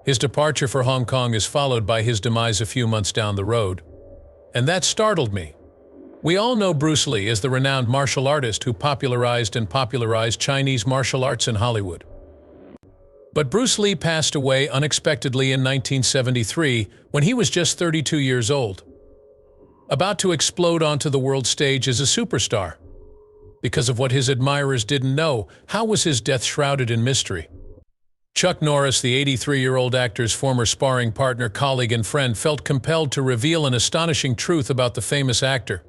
His departure for Hong Kong is followed by his demise a few months down the road. And that startled me. We all know Bruce Lee as the renowned martial artist who popularized Chinese martial arts in Hollywood. But Bruce Lee passed away unexpectedly in 1973 when he was just 32 years old, about to explode onto the world stage as a superstar. Because of what his admirers didn't know, how was his death shrouded in mystery? Chuck Norris, the 83-year-old actor's former sparring partner, colleague, and friend, felt compelled to reveal an astonishing truth about the famous actor.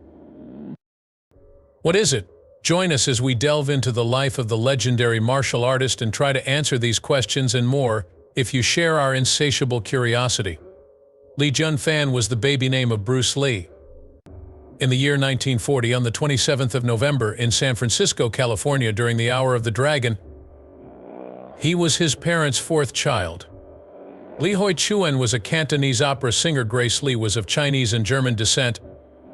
What is it? Join us as we delve into the life of the legendary martial artist and try to answer these questions and more if you share our insatiable curiosity. Lee Jun Fan was the baby name of Bruce Lee. In the year 1940, on the 27th of November in San Francisco, California, during the Hour of the Dragon, he was his parents' fourth child. Lee Hoi Chuen was a Cantonese opera singer. Grace Lee was of Chinese and German descent,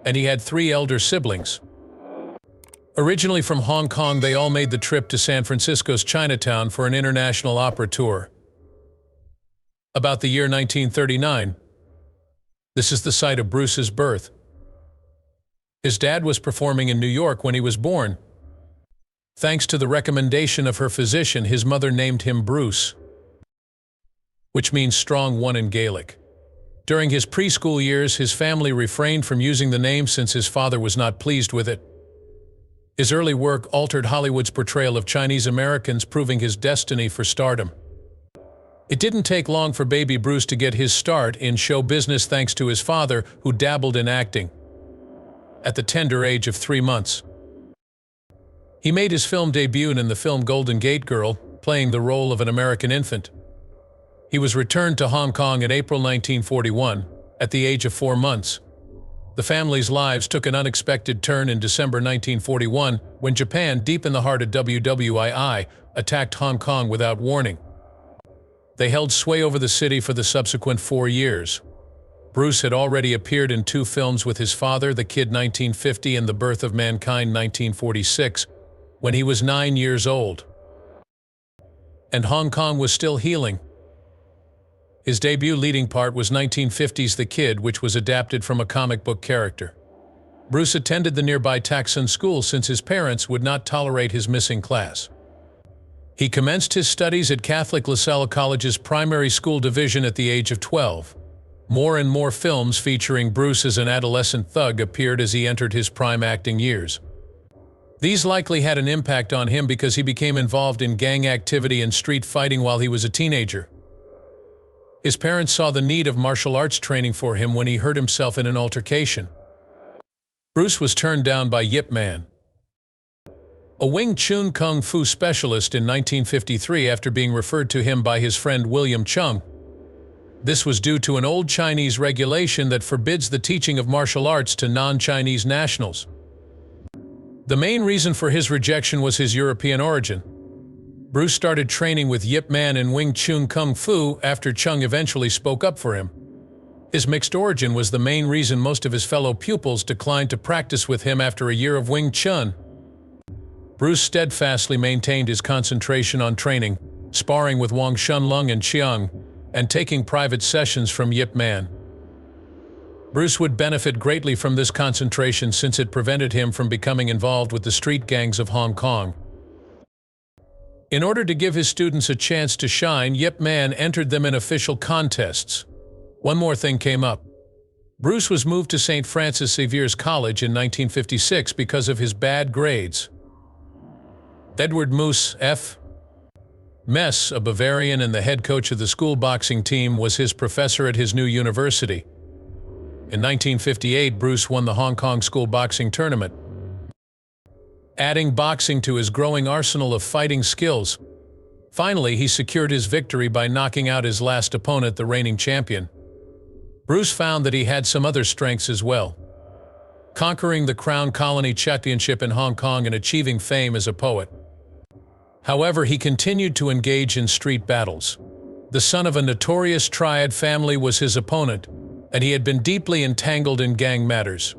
and he had 3 elder siblings. Originally from Hong Kong, they all made the trip to San Francisco's Chinatown for an international opera tour. About the year 1939, this is the site of Bruce's birth. His dad was performing in New York when he was born. Thanks to the recommendation of her physician, his mother named him Bruce, which means strong one in Gaelic. During his preschool years, his family refrained from using the name since his father was not pleased with it. His early work altered Hollywood's portrayal of Chinese Americans, proving his destiny for stardom. It didn't take long for baby Bruce to get his start in show business thanks to his father, who dabbled in acting. At the tender age of 3 months, he made his film debut in the film Golden Gate Girl, playing the role of an American infant. He was returned to Hong Kong in April 1941, at the age of 4 months. The family's lives took an unexpected turn in December 1941 when Japan, deep in the heart of WWII, attacked Hong Kong without warning. They held sway over the city for the subsequent 4 years. Bruce had already appeared in 2 films with his father, The Kid 1950 and The Birth of Mankind 1946, when he was 9 years old. And Hong Kong was still healing. His debut leading part was 1950's The Kid, which was adapted from a comic book character. Bruce attended the nearby Tak Sun School since his parents would not tolerate his missing class. He commenced his studies at Catholic LaSalle College's primary school division at the age of 12. More and more films featuring Bruce as an adolescent thug appeared as he entered his prime acting years. These likely had an impact on him because he became involved in gang activity and street fighting while he was a teenager. His parents saw the need of martial arts training for him when he hurt himself in an altercation. Bruce was turned down by Yip Man, a Wing Chun Kung Fu specialist, in 1953 after being referred to him by his friend William Chung. This was due to an old Chinese regulation that forbids the teaching of martial arts to non-Chinese nationals. The main reason for his rejection was his European origin. Bruce started training with Yip Man in Wing Chun Kung Fu after Chung eventually spoke up for him. His mixed origin was the main reason most of his fellow pupils declined to practice with him after a year of Wing Chun. Bruce steadfastly maintained his concentration on training, sparring with Wang Shunlong and Chiang, and taking private sessions from Yip Man. Bruce would benefit greatly from this concentration since it prevented him from becoming involved with the street gangs of Hong Kong. In order to give his students a chance to shine, Yip Man entered them in official contests. One more thing came up. Bruce was moved to St. Francis Xavier's College in 1956 because of his bad grades. Edward Moose F. Mess, a Bavarian and the head coach of the school boxing team, was his professor at his new university. In 1958, Bruce won the Hong Kong school boxing tournament, adding boxing to his growing arsenal of fighting skills. Finally, he secured his victory by knocking out his last opponent, the reigning champion. Bruce found that he had some other strengths as well, conquering the Crown Colony Championship in Hong Kong and achieving fame as a poet. However, he continued to engage in street battles. The son of a notorious triad family was his opponent, and he had been deeply entangled in gang matters.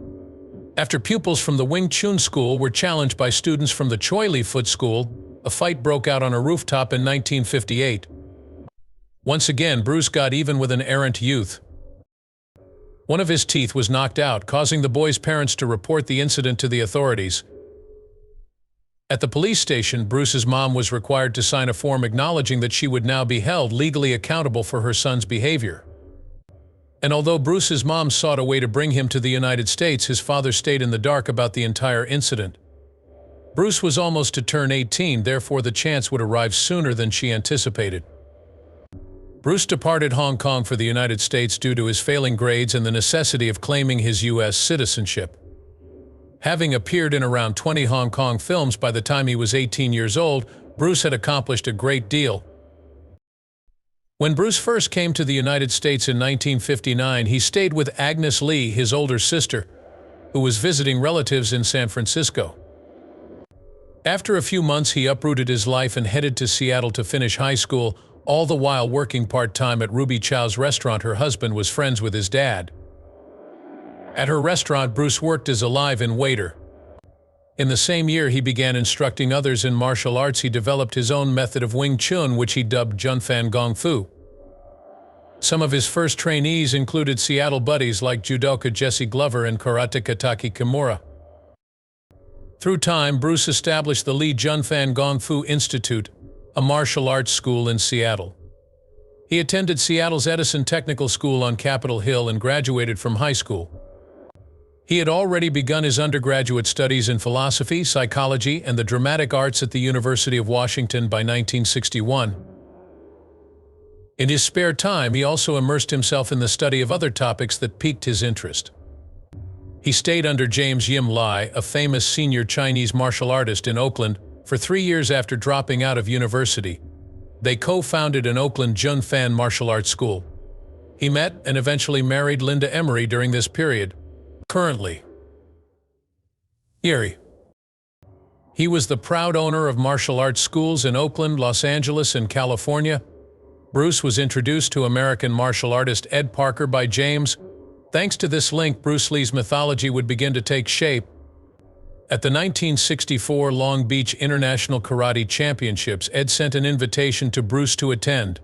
After pupils from the Wing Chun School were challenged by students from the Choi Li Foot School, a fight broke out on a rooftop in 1958. Once again, Bruce got even with an errant youth. One of his teeth was knocked out, causing the boy's parents to report the incident to the authorities. At the police station, Bruce's mom was required to sign a form acknowledging that she would now be held legally accountable for her son's behavior. And although Bruce's mom sought a way to bring him to the United States, his father stayed in the dark about the entire incident. Bruce was almost to turn 18, therefore the chance would arrive sooner than she anticipated. Bruce departed Hong Kong for the United States due to his failing grades and the necessity of claiming his U.S. citizenship. Having appeared in around 20 Hong Kong films by the time he was 18 years old, Bruce had accomplished a great deal. When Bruce first came to the United States in 1959, he stayed with Agnes Lee, his older sister, who was visiting relatives in San Francisco. After a few months, he uprooted his life and headed to Seattle to finish high school, all the while working part-time at Ruby Chow's restaurant. Her husband was friends with his dad. At her restaurant, Bruce worked as a live-in waiter. In the same year, he began instructing others in martial arts. He developed his own method of Wing Chun, which he dubbed Jun Fan Gong Fu. Some of his first trainees included Seattle buddies like judoka Jesse Glover and karateka Taki Kimura. Through time, Bruce established the Lee Jun Fan Gong Fu Institute, a martial arts school in Seattle. He attended Seattle's Edison Technical School on Capitol Hill and graduated from high school. He had already begun his undergraduate studies in philosophy, psychology, and the dramatic arts at the University of Washington by 1961. In his spare time, he also immersed himself in the study of other topics that piqued his interest. He stayed under James Yim Lai, a famous senior Chinese martial artist in Oakland, for 3 years after dropping out of university. They co-founded an Oakland Jun Fan martial arts school. He met and eventually married Linda Emery during this period. Currently, Erie. He was the proud owner of martial arts schools in Oakland, Los Angeles, and California. Bruce was introduced to American martial artist Ed Parker by James. Thanks to this link, Bruce Lee's mythology would begin to take shape. At the 1964 Long Beach International Karate Championships, Ed sent an invitation to Bruce to attend.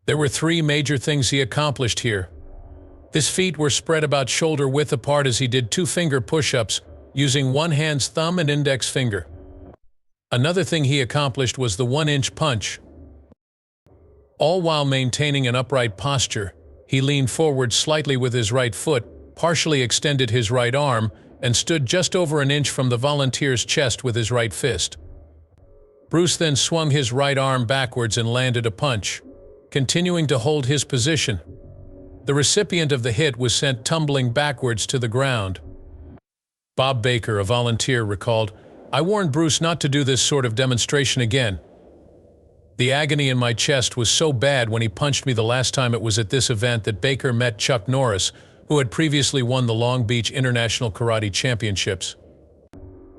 There were 3 major things he accomplished here. His feet were spread about shoulder width apart as he did 2-finger push-ups, using one hand's thumb and index finger. Another thing he accomplished was the 1-inch punch. All while maintaining an upright posture, he leaned forward slightly with his right foot, partially extended his right arm, and stood just over an inch from the volunteer's chest with his right fist. Bruce then swung his right arm backwards and landed a punch, continuing to hold his position. The recipient of the hit was sent tumbling backwards to the ground. Bob Baker, a volunteer, recalled, "I warned Bruce not to do this sort of demonstration again. The agony in my chest was so bad when he punched me the last time it was at this event that Baker met Chuck Norris, who had previously won the Long Beach International Karate Championships.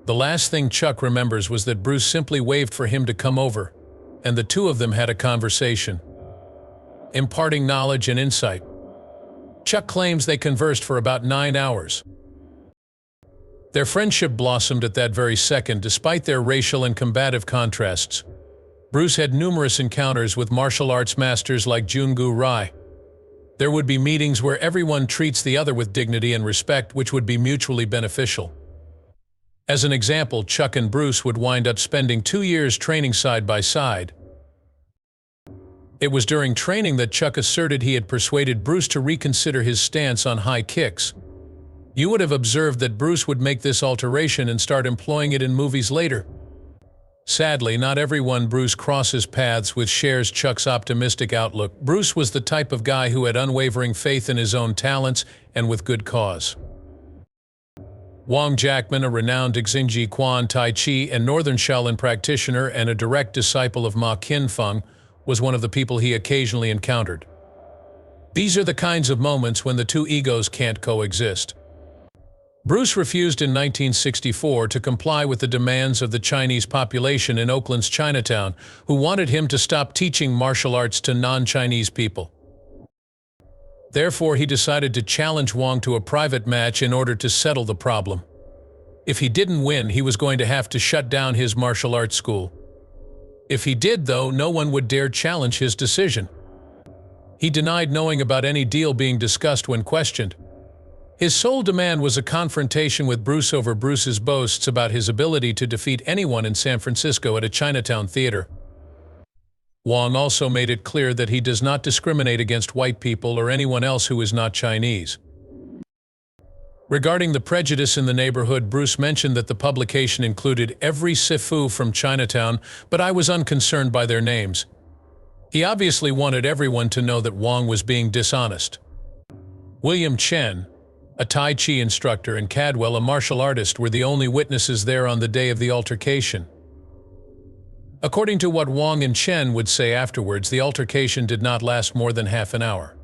The last thing Chuck remembers was that Bruce simply waved for him to come over, and the two of them had a conversation, imparting knowledge and insight. Chuck claims they conversed for about 9 hours. Their friendship blossomed at that very second, despite their racial and combative contrasts. Bruce had numerous encounters with martial arts masters like Jungu Rai. There would be meetings where everyone treats the other with dignity and respect, which would be mutually beneficial. As an example, Chuck and Bruce would wind up spending 2 years training side by side. It was during training that Chuck asserted he had persuaded Bruce to reconsider his stance on high kicks. You would have observed that Bruce would make this alteration and start employing it in movies later. Sadly, not everyone Bruce crosses paths with shares Chuck's optimistic outlook. Bruce was the type of guy who had unwavering faith in his own talents, and with good cause. Wang Jackman, a renowned Xingji Quan Tai Chi and Northern Shaolin practitioner and a direct disciple of Ma Qinfeng, was one of the people he occasionally encountered. These are the kinds of moments when the two egos can't coexist. Bruce refused in 1964 to comply with the demands of the Chinese population in Oakland's Chinatown, who wanted him to stop teaching martial arts to non-Chinese people. Therefore, he decided to challenge Wang to a private match in order to settle the problem. If he didn't win, he was going to have to shut down his martial arts school. If he did, though, no one would dare challenge his decision. He denied knowing about any deal being discussed when questioned. His sole demand was a confrontation with Bruce over Bruce's boasts about his ability to defeat anyone in San Francisco at a Chinatown theater. Wong also made it clear that he does not discriminate against white people or anyone else who is not Chinese. Regarding the prejudice in the neighborhood, Bruce mentioned that the publication included every Sifu from Chinatown, but I was unconcerned by their names. He obviously wanted everyone to know that Wong was being dishonest. William Chen, a Tai Chi instructor, and Cadwell, a martial artist, were the only witnesses there on the day of the altercation. According to what Wong and Chen would say afterwards, the altercation did not last more than half an hour.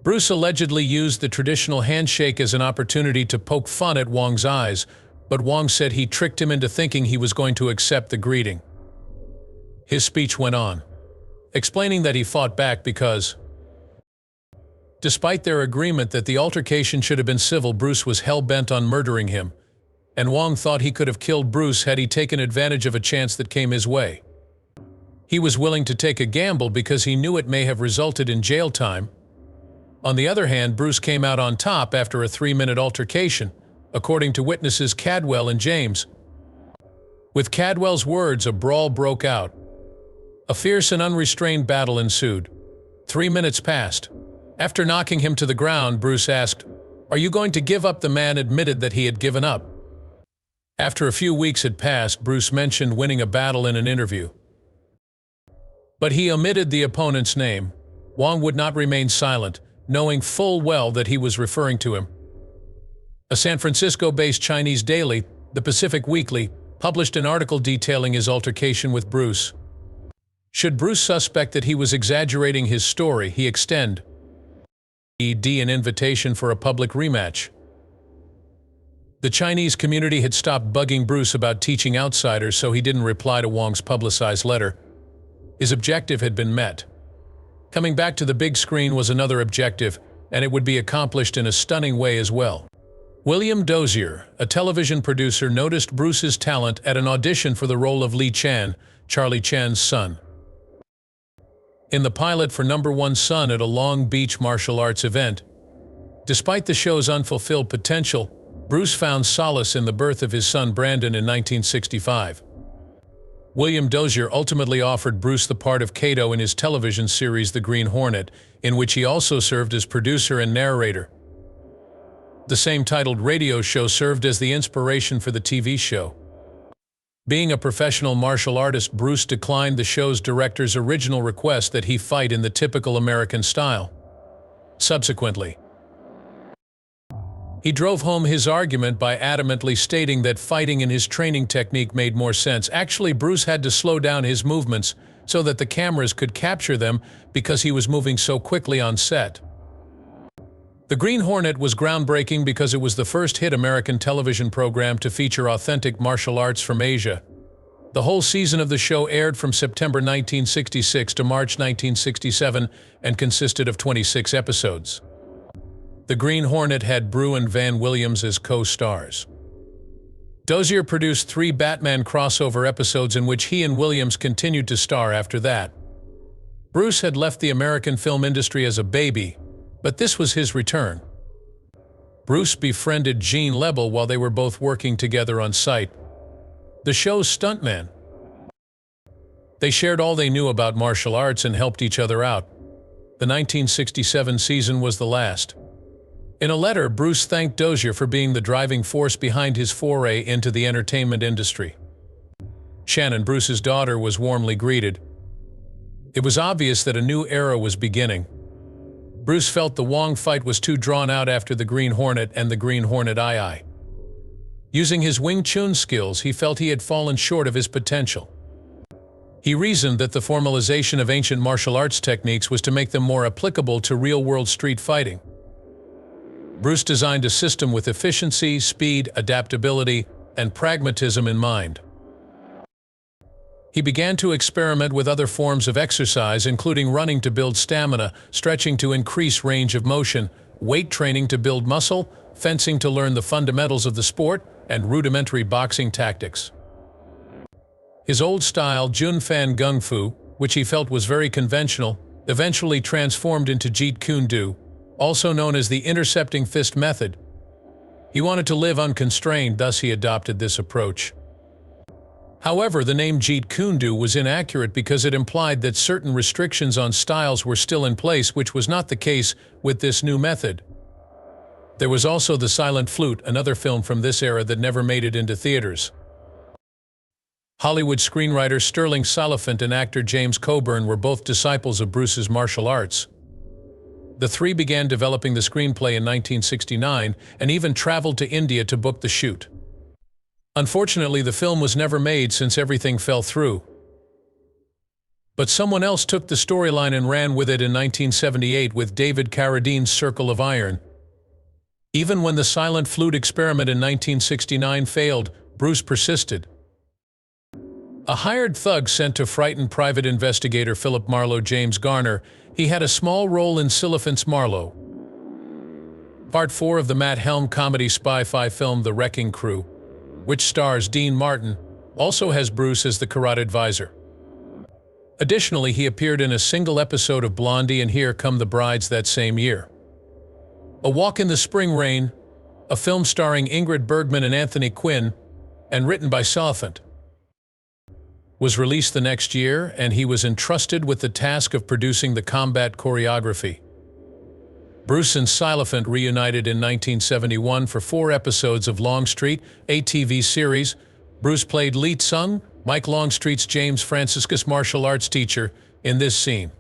Bruce allegedly used the traditional handshake as an opportunity to poke fun at Wong's eyes, but Wong said he tricked him into thinking he was going to accept the greeting. His speech went on, explaining that he fought back because, despite their agreement that the altercation should have been civil, Bruce was hell-bent on murdering him, and Wong thought he could have killed Bruce had he taken advantage of a chance that came his way. He was willing to take a gamble because he knew it may have resulted in jail time. On the other hand, Bruce came out on top after a 3-minute altercation, according to witnesses Cadwell and James. With Cadwell's words, a brawl broke out. A fierce and unrestrained battle ensued. 3 minutes passed. After knocking him to the ground, Bruce asked, "Are you going to give up?" The man admitted that he had given up. After a few weeks had passed, Bruce mentioned winning a battle in an interview, but he omitted the opponent's name. Wong would not remain silent, knowing full well that he was referring to him. A San Francisco-based Chinese daily, the Pacific Weekly, published an article detailing his altercation with Bruce. Should Bruce suspect that he was exaggerating his story, he extended an invitation for a public rematch. The Chinese community had stopped bugging Bruce about teaching outsiders, so he didn't reply to Wong's publicized letter. His objective had been met. Coming back to the big screen was another objective, and it would be accomplished in a stunning way as well. William Dozier, a television producer, noticed Bruce's talent at an audition for the role of Li Chan, Charlie Chan's son. In the pilot for Number One's son at a Long Beach martial arts event, despite the show's unfulfilled potential, Bruce found solace in the birth of his son Brandon in 1965. William Dozier ultimately offered Bruce the part of Kato in his television series The Green Hornet, in which he also served as producer and narrator. The same titled radio show served as the inspiration for the TV show. Being a professional martial artist, Bruce declined the show's director's original request that he fight in the typical American style. Subsequently, he drove home his argument by adamantly stating that fighting in his training technique made more sense. Actually, Bruce had to slow down his movements so that the cameras could capture them because he was moving so quickly on set. The Green Hornet was groundbreaking because it was the first hit American television program to feature authentic martial arts from Asia. The whole season of the show aired from September 1966 to March 1967 and consisted of 26 episodes. The Green Hornet had Brew and Van Williams as co-stars. Dozier produced 3 Batman crossover episodes in which he and Williams continued to star after that. Bruce had left the American film industry as a baby, but this was his return. Bruce befriended Gene Lebel while they were both working together on site, the show's stuntman. They shared all they knew about martial arts and helped each other out. The 1967 season was the last. In a letter, Bruce thanked Dozier for being the driving force behind his foray into the entertainment industry. Shannon, Bruce's daughter, was warmly greeted. It was obvious that a new era was beginning. Bruce felt the Wong fight was too drawn out after the Green Hornet and the Green Hornet II. Using his Wing Chun skills, he felt he had fallen short of his potential. He reasoned that the formalization of ancient martial arts techniques was to make them more applicable to real-world street fighting. Bruce designed a system with efficiency, speed, adaptability, and pragmatism in mind. He began to experiment with other forms of exercise, including running to build stamina, stretching to increase range of motion, weight training to build muscle, fencing to learn the fundamentals of the sport, and rudimentary boxing tactics. His old style, Jun Fan Gung Fu, which he felt was very conventional, eventually transformed into Jeet Kune Do, also known as the intercepting fist method. He wanted to live unconstrained, thus he adopted this approach. However, the name Jeet Kune Do was inaccurate because it implied that certain restrictions on styles were still in place, which was not the case with this new method. There was also The Silent Flute, another film from this era that never made it into theaters. Hollywood screenwriter Sterling Oliphant and actor James Coburn were both disciples of Bruce's martial arts. The three began developing the screenplay in 1969 and even traveled to India to book the shoot. Unfortunately, the film was never made since everything fell through. But someone else took the storyline and ran with it in 1978 with David Carradine's Circle of Iron. Even when the Silent Flute experiment in 1969 failed, Bruce persisted. A hired thug sent to frighten private investigator Philip Marlowe James Garner, he had a small role in Oliphant's Marlowe. Part 4 of the Matt Helm comedy spy-fi film The Wrecking Crew, which stars Dean Martin, also has Bruce as the karate advisor. Additionally, he appeared in a single episode of Blondie and Here Come the Brides that same year. A Walk in the Spring Rain, a film starring Ingrid Bergman and Anthony Quinn, and written by Oliphant, was released the next year, and he was entrusted with the task of producing the combat choreography. Bruce and Oliphant reunited in 1971 for 4 episodes of Longstreet, a TV series. Bruce played Lee Tsung, Mike Longstreet's James Franciscus martial arts teacher, in this scene.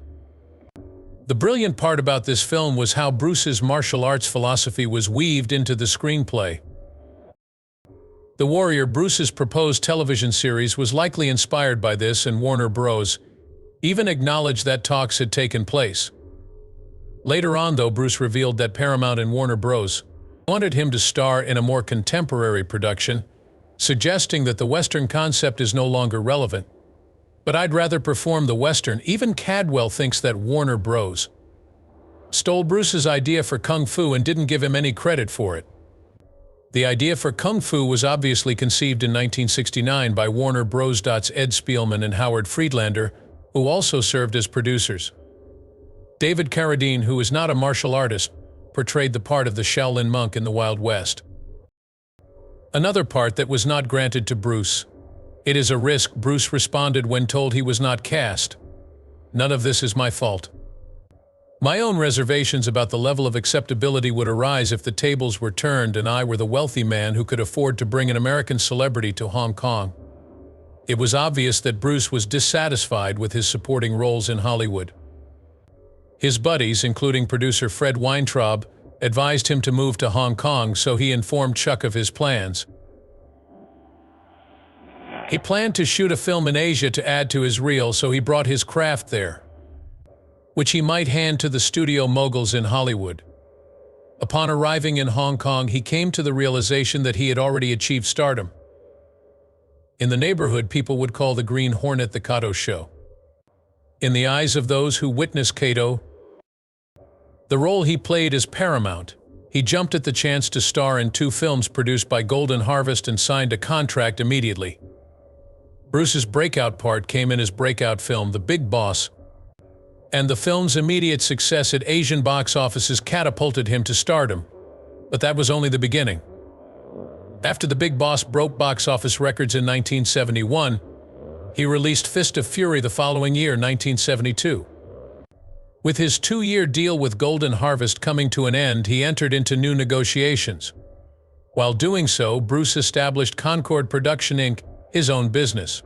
The brilliant part about this film was how Bruce's martial arts philosophy was weaved into the screenplay. The Warrior, Bruce's proposed television series, was likely inspired by this, and Warner Bros. Even acknowledged that talks had taken place. Later on, though, Bruce revealed that Paramount and Warner Bros. wanted him to star in a more contemporary production, suggesting that the Western concept is no longer relevant. But I'd rather perform the Western. Even Cadwell thinks that Warner Bros. stole Bruce's idea for Kung Fu and didn't give him any credit for it. The idea for Kung Fu was obviously conceived in 1969 by Warner Bros. Ed Spielman and Howard Friedlander, who also served as producers. David Carradine, who is not a martial artist, portrayed the part of the Shaolin monk in the Wild West. Another part that was not granted to Bruce. It is a risk, Bruce responded when told he was not cast. None of this is my fault. My own reservations about the level of acceptability would arise if the tables were turned and I were the wealthy man who could afford to bring an American celebrity to Hong Kong. It was obvious that Bruce was dissatisfied with his supporting roles in Hollywood. His buddies, including producer Fred Weintraub, advised him to move to Hong Kong, so he informed Chuck of his plans. He planned to shoot a film in Asia to add to his reel, so he brought his craft there, which he might hand to the studio moguls in Hollywood. Upon arriving in Hong Kong, he came to the realization that he had already achieved stardom. In the neighborhood, people would call the Green Hornet the Kato Show. In the eyes of those who witnessed Kato, the role he played is paramount. He jumped at the chance to star in 2 films produced by Golden Harvest and signed a contract immediately. Bruce's breakout part came in his breakout film, The Big Boss, and the film's immediate success at Asian box offices catapulted him to stardom. But that was only the beginning. After The Big Boss broke box office records in 1971, he released Fist of Fury the following year, 1972. With his 2-year deal with Golden Harvest coming to an end, he entered into new negotiations. While doing so, Bruce established Concord Production Inc., his own business.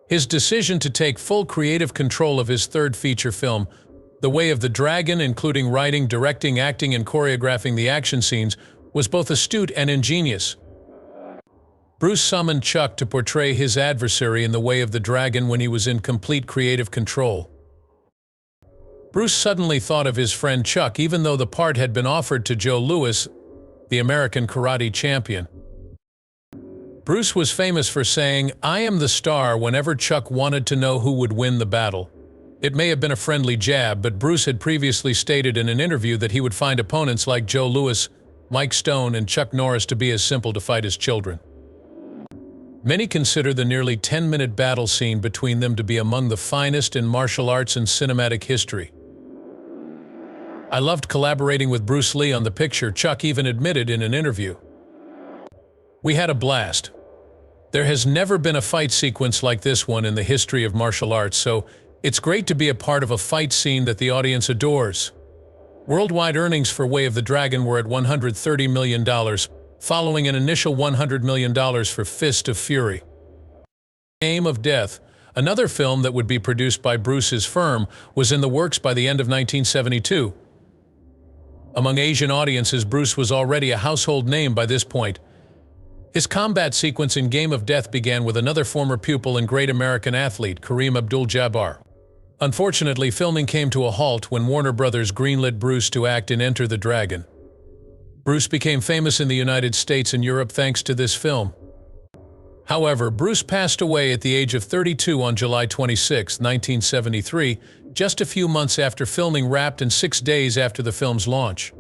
His decision to take full creative control of his 3rd feature film, The Way of the Dragon, including writing, directing, acting, and choreographing the action scenes, was both astute and ingenious. Bruce summoned Chuck to portray his adversary in The Way of the Dragon when he was in complete creative control. Bruce suddenly thought of his friend Chuck, even though the part had been offered to Joe Louis, the American karate champion. Bruce was famous for saying, "I am the star," whenever Chuck wanted to know who would win the battle. It may have been a friendly jab, but Bruce had previously stated in an interview that he would find opponents like Joe Louis, Mike Stone, and Chuck Norris to be as simple to fight as children. Many consider the nearly 10-minute battle scene between them to be among the finest in martial arts and cinematic history. I loved collaborating with Bruce Lee on the picture, Chuck even admitted in an interview. We had a blast. There has never been a fight sequence like this one in the history of martial arts, so it's great to be a part of a fight scene that the audience adores. Worldwide earnings for Way of the Dragon were at $130 million, following an initial $100 million for Fist of Fury. Game of Death, another film that would be produced by Bruce's firm, was in the works by the end of 1972. Among Asian audiences, Bruce was already a household name by this point. His combat sequence in Game of Death began with another former pupil and great American athlete, Kareem Abdul-Jabbar. Unfortunately, filming came to a halt when Warner Brothers greenlit Bruce to act in Enter the Dragon. Bruce became famous in the United States and Europe thanks to this film. However, Bruce passed away at the age of 32 on July 26, 1973, just a few months after filming wrapped and 6 days after the film's launch.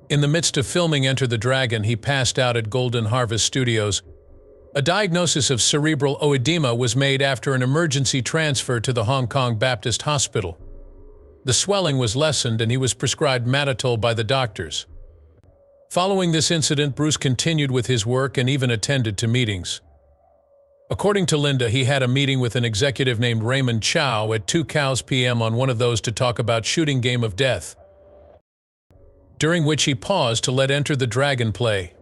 In the midst of filming Enter the Dragon, he passed out at Golden Harvest Studios. A diagnosis of cerebral edema was made after an emergency transfer to the Hong Kong Baptist Hospital. The swelling was lessened and he was prescribed Matitol by the doctors. Following this incident, Bruce continued with his work and even attended to meetings. According to Linda, he had a meeting with an executive named Raymond Chow at 2 p.m. on one of those to talk about shooting Game of Death, during which he paused to let Enter the Dragon play.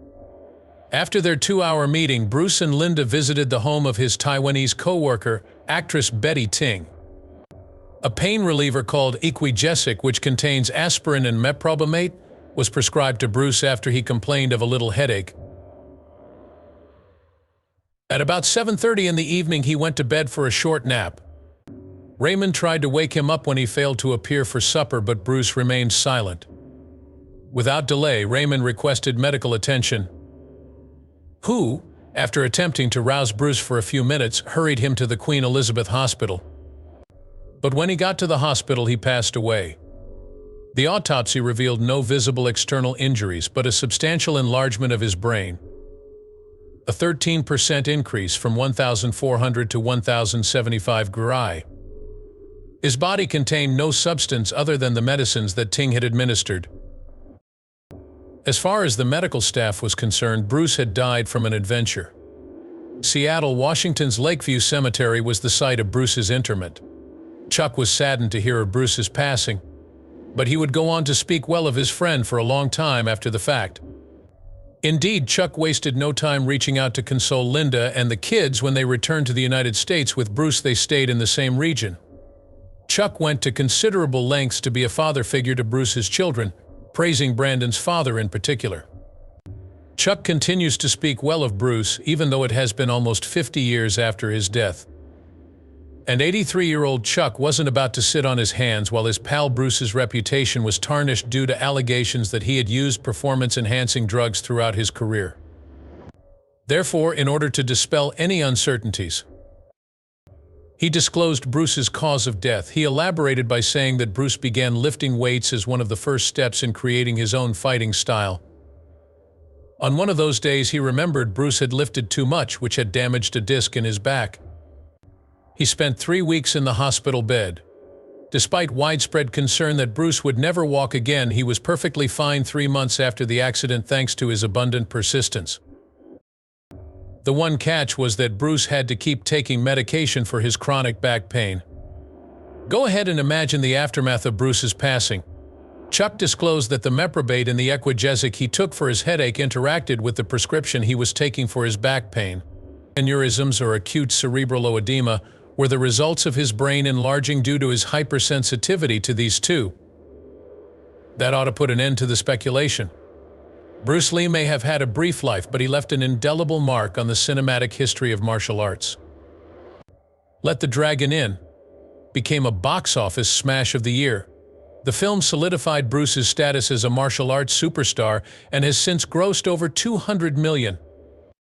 After their 2-hour meeting, Bruce and Linda visited the home of his Taiwanese co-worker, actress Betty Ting. A pain reliever called Equigesic, which contains aspirin and meprobamate, was prescribed to Bruce after he complained of a little headache. At about 7:30 in the evening, he went to bed for a short nap. Raymond tried to wake him up when he failed to appear for supper, but Bruce remained silent. Without delay, Raymond requested medical attention, who, after attempting to rouse Bruce for a few minutes, hurried him to the Queen Elizabeth Hospital. But when he got to the hospital, he passed away. The autopsy revealed no visible external injuries, but a substantial enlargement of his brain. A 13% increase from 1,400 to 1,075 gri. His body contained no substance other than the medicines that Ting had administered. As far as the medical staff was concerned, Bruce had died from an adventure. Seattle, Washington's Lakeview Cemetery was the site of Bruce's interment. Chuck was saddened to hear of Bruce's passing, but he would go on to speak well of his friend for a long time after the fact. Indeed, Chuck wasted no time reaching out to console Linda and the kids when they returned to the United States with Bruce. They stayed in the same region. Chuck went to considerable lengths to be a father figure to Bruce's children, praising Brandon's father in particular. Chuck continues to speak well of Bruce, even though it has been almost 50 years after his death. And 83-year-old Chuck wasn't about to sit on his hands while his pal Bruce's reputation was tarnished due to allegations that he had used performance-enhancing drugs throughout his career. Therefore, in order to dispel any uncertainties, he disclosed Bruce's cause of death. He elaborated by saying that Bruce began lifting weights as one of the first steps in creating his own fighting style. On one of those days, he remembered Bruce had lifted too much, which had damaged a disc in his back. He spent 3 weeks in the hospital bed. Despite widespread concern that Bruce would never walk again, he was perfectly fine 3 months after the accident thanks to his abundant persistence. The one catch was that Bruce had to keep taking medication for his chronic back pain. Go ahead and imagine the aftermath of Bruce's passing. Chuck disclosed that the meprobate and the Equigesic he took for his headache interacted with the prescription he was taking for his back pain. Aneurysms, or acute cerebral edema, were the results of his brain enlarging due to his hypersensitivity to these two. That ought to put an end to the speculation. Bruce Lee may have had a brief life, but he left an indelible mark on the cinematic history of martial arts. Let the Dragon In became a box office smash of the year. The film solidified Bruce's status as a martial arts superstar and has since grossed over $200 million.